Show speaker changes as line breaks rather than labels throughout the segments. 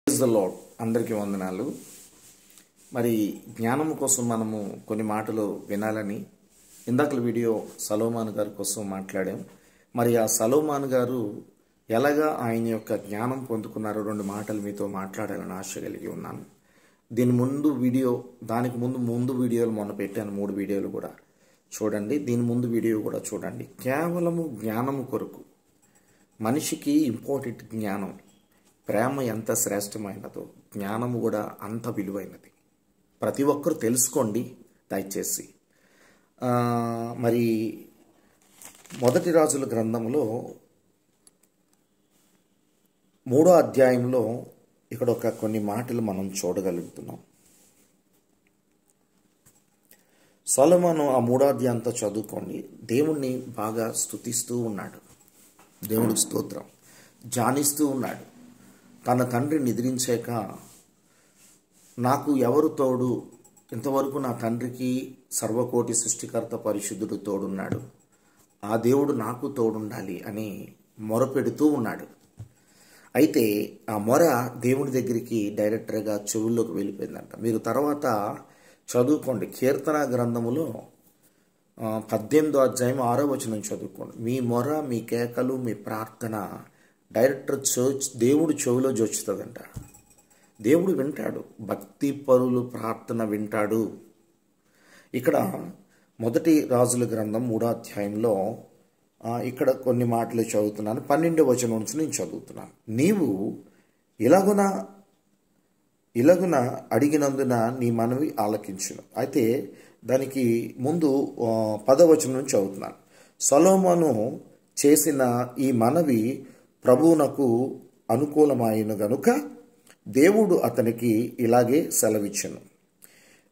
Praise the lord. అందరికీ వందనాలు. మరి జ్ఞానం కోసం మనము కొన్ని మాటలు వినాలని ఇందాకల వీడియో సలోమాన్ గారి కోసం మాట్లాడాం. మరి ఆ సలోమాన్ గారు ఎలాగా ఆయన యొక్క జ్ఞానం పొందుకున్నారో రెండు మాటలు మీతో మాట్లాడాలని ఆశ కలిగి ఉన్నాను. దానికి ముందు వీడియోలు మొన్న పెట్టాను, 3 వీడియోలు కూడా చూడండి. దీని ముందు వీడియో కూడా చూడండి. కేవలము జ్ఞానము కొరకు మనిషికి ఇంపార్టెంట్ జ్ఞానం. ప్రేమ ఎంత శ్రేష్టమైనదో జ్ఞానము కూడా అంత విలువైనది. ప్రతి ఒక్కరు తెలుసుకోండి దయచేసి. మరి మొదటి రాజుల గ్రంథంలో 3వ అధ్యాయంలో ఇక్కడ కొన్ని మాటలు మనం చూడగలుగుతున్నాం. సొలొమోను ఆ 3వ అధ్యాయం అంతా చదువుకోండి. దేవుణ్ణి బాగా స్తుతిస్తూ ఉన్నాడు. దేవుడికి స్తోత్రం. ధ్యానిస్తూ ఉన్నాడు. తన తండ్రి నిద్రించాక నాకు ఎవరు తోడు, ఇంతవరకు నా తండ్రికి సర్వకోటి సృష్టికర్త పరిశుద్ధుడు తోడున్నాడు, ఆ దేవుడు నాకు తోడుండాలి అని మొరపెడుతూ ఉన్నాడు. అయితే ఆ మొర దేవుని దగ్గరికి డైరెక్టర్గా చెవుల్లోకి వెళ్ళిపోయిందంట. మీరు తర్వాత చదువుకోండి. కీర్తన గ్రంథములో 18వ అధ్యాయం 6వ వచనం చదువుకోండి. మీ మొర, మీ కేకలు, మీ ప్రార్థన డైరెక్టర్ దేవుడు చెవిలో జొచ్చుతుందంట. దేవుడు వింటాడు. భక్తి పరులు ప్రార్థన వింటాడు. ఇక్కడ మొదటి రాజుల గ్రంథం 3వ అధ్యాయంలో ఇక్కడ కొన్ని మాటలు చదువుతున్నాను. 12వ వచనం నుంచి నేను చదువుతున్నాను. నీవు ఇలాగున అడిగినందున నీ మనవి ఆలకించును. అయితే దానికి ముందు 10వ వచనం నుంచి చదువుతున్నాను. సొలొమోను చేసిన ఈ మనవి ప్రభువునకు అనుకూలమైన గనుక దేవుడు అతనికి ఇలాగే సెలవిచ్చెను.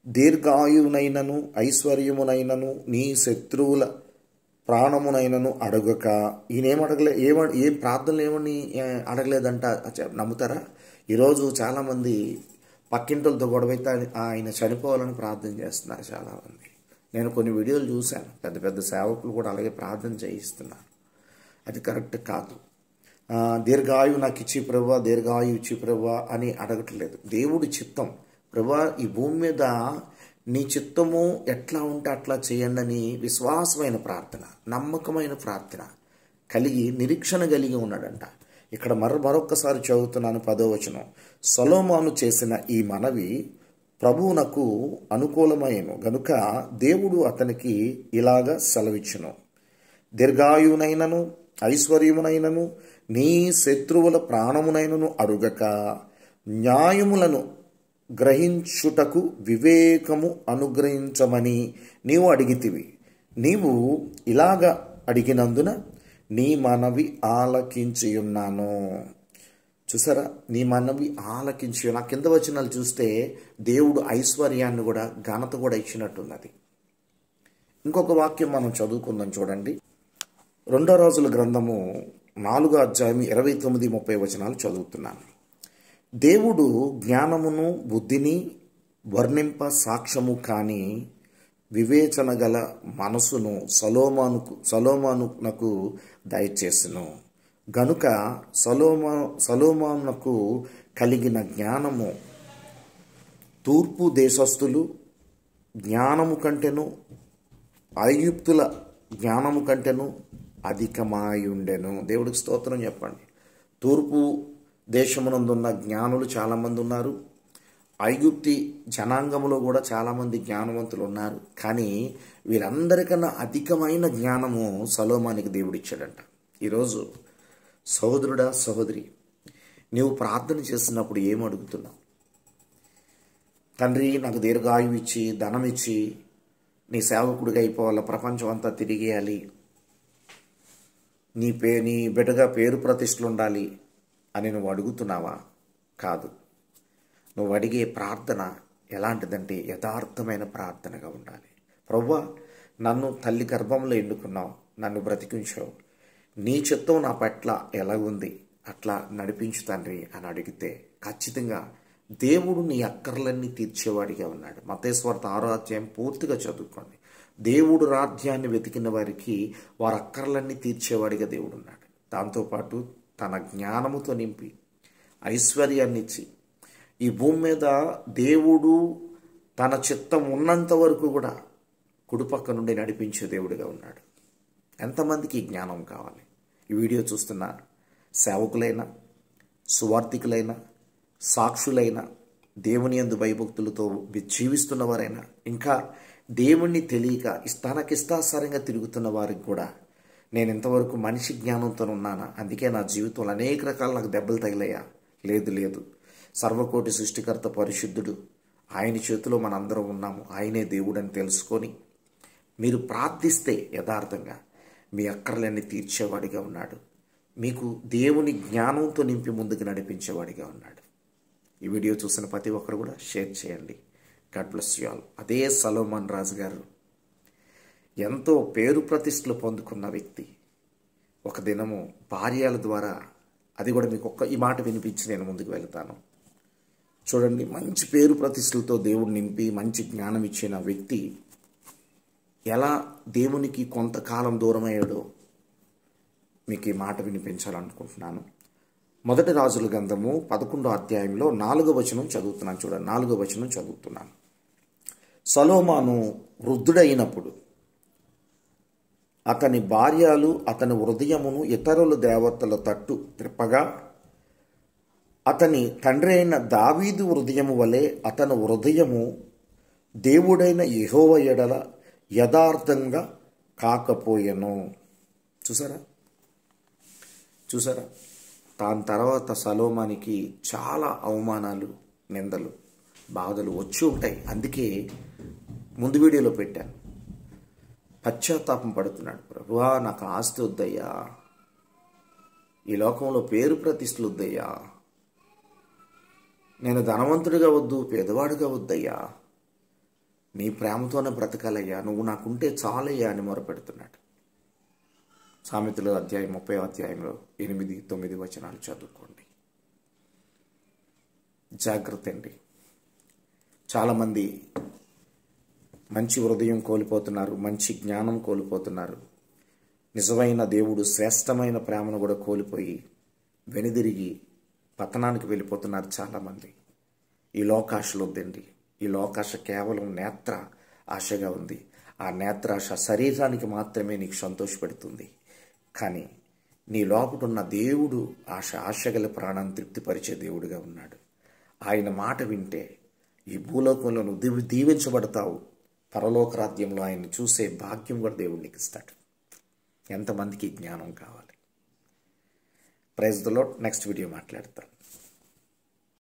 దీర్ఘాయువునైనను ఐశ్వర్యమునైనను నీ శత్రువుల ప్రాణమునైనను అడగక. ఏం ప్రార్థనలు ఏమని అడగలేదంట. నమ్ముతారా? ఈరోజు చాలామంది పక్కింటలతో గొడవైతే ఆయన చనిపోవాలని ప్రార్థన చేస్తున్నారు చాలామంది. నేను కొన్ని వీడియోలు చూశాను. పెద్ద పెద్ద సేవకులు కూడా అలాగే ప్రార్థన చేయిస్తున్నారు. అది కరెక్ట్ కాదు. దీర్ఘాయు నాకు ఇచ్చి ప్రభువా, దీర్ఘాయు ఇచ్చి ప్రభువా అని అడగట్లేదు. దేవుడి చిత్తం, ప్రభువా ఈ భూమి మీద నీ చిత్తము ఎట్లా ఉంటే అట్లా చేయండి అని విశ్వాసమైన ప్రార్థన, నమ్మకమైన ప్రార్థన కలిగి నిరీక్షణ కలిగి ఉన్నాడంట. ఇక్కడ మరొక్కసారి చదువుతున్నాను 10వ వచనం. సొలొమోను చేసిన ఈ మనవి ప్రభువునకు అనుకూలమైనను గనుక దేవుడు అతనికి ఇలాగా సెలవిచ్చును. దీర్ఘాయునైనను ఐశ్వర్యమునైనను నీ శత్రువుల ప్రాణమునైనను అడుగక, న్యాయములను గ్రహించుటకు వివేకము అనుగ్రహించమని నీవు అడిగితివి. నీవు ఇలాగ అడిగినందున నీ మనవి ఆలకించియున్నాను. చూసారా? నీ మనవి ఆలకించి. నా కింద వచనాలు చూస్తే దేవుడు ఐశ్వర్యాన్ని కూడా ఘనత కూడా ఇచ్చినట్టున్నది. ఇంకొక వాక్యం మనం చదువుకుందాం చూడండి. 2వ రాజుల గ్రంథము 4వ అధ్యాయం 29, 30 వచనాలు చదువుతున్నాను. దేవుడు జ్ఞానమును బుద్ధిని వర్ణింప సాక్ష్యము కాని వివేచన గల మనసును సొలొమోనునకు దయచేసెను. గనుక సొలొమోనునకు కలిగిన జ్ఞానము తూర్పు దేశస్థులు జ్ఞానము కంటెను, ఐగుప్తుల జ్ఞానము కంటెను అధికమాయుండెను. దేవుడికి స్తోత్రం చెప్పండి. తూర్పు దేశమునందున్న జ్ఞానులు చాలామంది ఉన్నారు. ఐగుప్తి జనాంగంలో కూడా చాలామంది జ్ఞానవంతులు ఉన్నారు. కానీ వీరందరికన్నా అధికమైన జ్ఞానము సొలొమోనుకి దేవుడిచ్చాడంట. ఈరోజు సహోదరుడా, సహోదరి, నీవు ప్రార్థన చేస్తున్నప్పుడు ఏమడుగుతున్నావు? తండ్రి నాకు దీర్ఘాయువు ఇచ్చి, ధనం ఇచ్చి, నీ సేవకుడిగా అయిపోవాలి, ప్రపంచం అంతా తిరిగేయాలి, నీ బిడ్డగా పేరు ప్రతిష్టలు ఉండాలి అని నువ్వు అడుగుతున్నావా? కాదు. నువ్వు అడిగే ప్రార్థన ఎలాంటిదంటే యథార్థమైన ప్రార్థనగా ఉండాలి. ప్రభువా, నన్ను తల్లి గర్భంలో ఎన్నుకున్నావు, నన్ను బ్రతికించావు, నీ చిత్తం నా పట్ల ఎలా ఉంది అట్లా నడిపించు తండ్రి అని అడిగితే ఖచ్చితంగా దేవుడు నీ అక్కర్లన్నీ తీర్చేవాడిగా ఉన్నాడు. మత్తయి సువార్త 6వ అధ్యాయం పూర్తిగా చదువుకోండి. దేవుడు రాజ్యాన్ని వెతికిన వారికి వారి అక్కర్లన్నీ తీర్చేవాడిగా దేవుడు ఉన్నాడు. దాంతోపాటు తన జ్ఞానముతో నింపి ఐశ్వర్యాన్నిచ్చి ఈ భూమి మీద దేవుడు తన చిత్తం ఉన్నంత వరకు కూడా కుడిపక్క నుండి నడిపించే దేవుడిగా ఉన్నాడు. ఎంతమందికి ఈ జ్ఞానం కావాలి? ఈ వీడియో చూస్తున్న సేవకులైనా, సువార్థికులైనా, సాక్షులైనా, దేవుని యందు భయభక్తులతో జీవిస్తున్నవారైనా, ఇంకా దేవుణ్ణి తెలియక తనకిష్టాసారంగా తిరుగుతున్న వారికి కూడా నేను ఇంతవరకు మనిషి జ్ఞానంతో ఉన్నానా, అందుకే నా జీవితంలో అనేక రకాల నాకు దెబ్బలు తగిలాయా? లేదు. సర్వకోటి సృష్టికర్త పరిశుద్ధుడు, ఆయన చేతిలో మనందరం ఉన్నాము, ఆయనే దేవుడు అని తెలుసుకొని మీరు ప్రార్థిస్తే యథార్థంగా మీ అక్కర్లన్నీ తీర్చేవాడిగా ఉన్నాడు. మీకు దేవుని జ్ఞానంతో నింపి ముందుకు నడిపించేవాడిగా ఉన్నాడు. ఈ వీడియో చూసిన ప్రతి ఒక్కరు కూడా షేర్ చేయండి. God bless you all. అదే సొలొమోన్ రాజు గారు ఎంతో పేరు ప్రతిష్టలు పొందుకున్న వ్యక్తి. ఒక దినము భార్యల ద్వారా, అది కూడా మీకు ఈ మాట వినిపించి నేను ముందుకు వెళ్తాను. చూడండి, మంచి పేరు ప్రతిష్టలతో దేవుడు నింపి మంచి జ్ఞానం ఇచ్చిన వ్యక్తి ఎలా దేవునికి కొంతకాలం దూరం అయ్యాడో మీకు ఈ మాట వినిపించాలనుకుంటున్నాను. మొదటి రాజుల గ్రంథము 11వ అధ్యాయంలో 4వ వచనం చదువుతున్నాను. చూడండి, 4వ వచనం చదువుతున్నాను. సొలొమోను వృద్ధుడైనప్పుడు అతని భార్యలు అతని హృదయమును ఇతరుల దేవతల తట్టు త్రిప్పగా, అతని తండ్రి అయిన దావీదు హృదయము వలె అతని హృదయము దేవుడైన యెహోవా ఎడల యథార్థంగా కాకపోయెను. చూసారా? దాని తర్వాత సొలొమోనుకి చాలా అవమానాలు, నిందలు, బాధలు వచ్చి ఉంటాయి. అందుకే ముందు వీడియోలో పెట్టాను, పశ్చాత్తాపం పడుతున్నాడు. ప్రభువా, నాకు ఆస్తి వద్దయ్యా, ఈ లోకంలో పేరు ప్రతిష్టలు వద్దయ్యా, నేను ధనవంతుడిగా వద్దు, పేదవాడిగా వద్దయ్యా, నీ ప్రేమతోనే బ్రతకాలయ్యా, నువ్వు నాకుంటే చాలయ్యా అని మొరపెడుతున్నాడు. సామెతలు 30వ అధ్యాయంలో 8, 9 వచనాలు చదువుకోండి. జాగ్రత్త అండి. చాలామంది మంచి హృదయం కోల్పోతున్నారు, మంచి జ్ఞానం కోల్పోతున్నారు, నిజమైన దేవుడు శ్రేష్టమైన ప్రేమను కూడా కోల్పోయి వెనుదిరిగి పతనానికి వెళ్ళిపోతున్నారు చాలామంది. ఈ లోకాశలు వద్దండి. ఈ లోకాశ కేవలం నేత్ర ఆశగా ఉంది. ఆ నేత్రాశ శరీరానికి మాత్రమే నీకు సంతోషపెడుతుంది. కానీ నీ లోపటున్న దేవుడు ఆశగల ప్రాణాన్ని తృప్తిపరిచే దేవుడిగా ఉన్నాడు. ఆయన మాట వింటే ఈ భూలోకంలో నువ్వు దీవించబడతావు. పరలోక రాజ్యంలో ఆయన్ని చూసే భాగ్యం కూడా దేవుడు నీకు ఇస్తాడు. ఎంతమందికి జ్ఞానం కావాలి? Praise the Lord. Next video మాట్లాడతాను.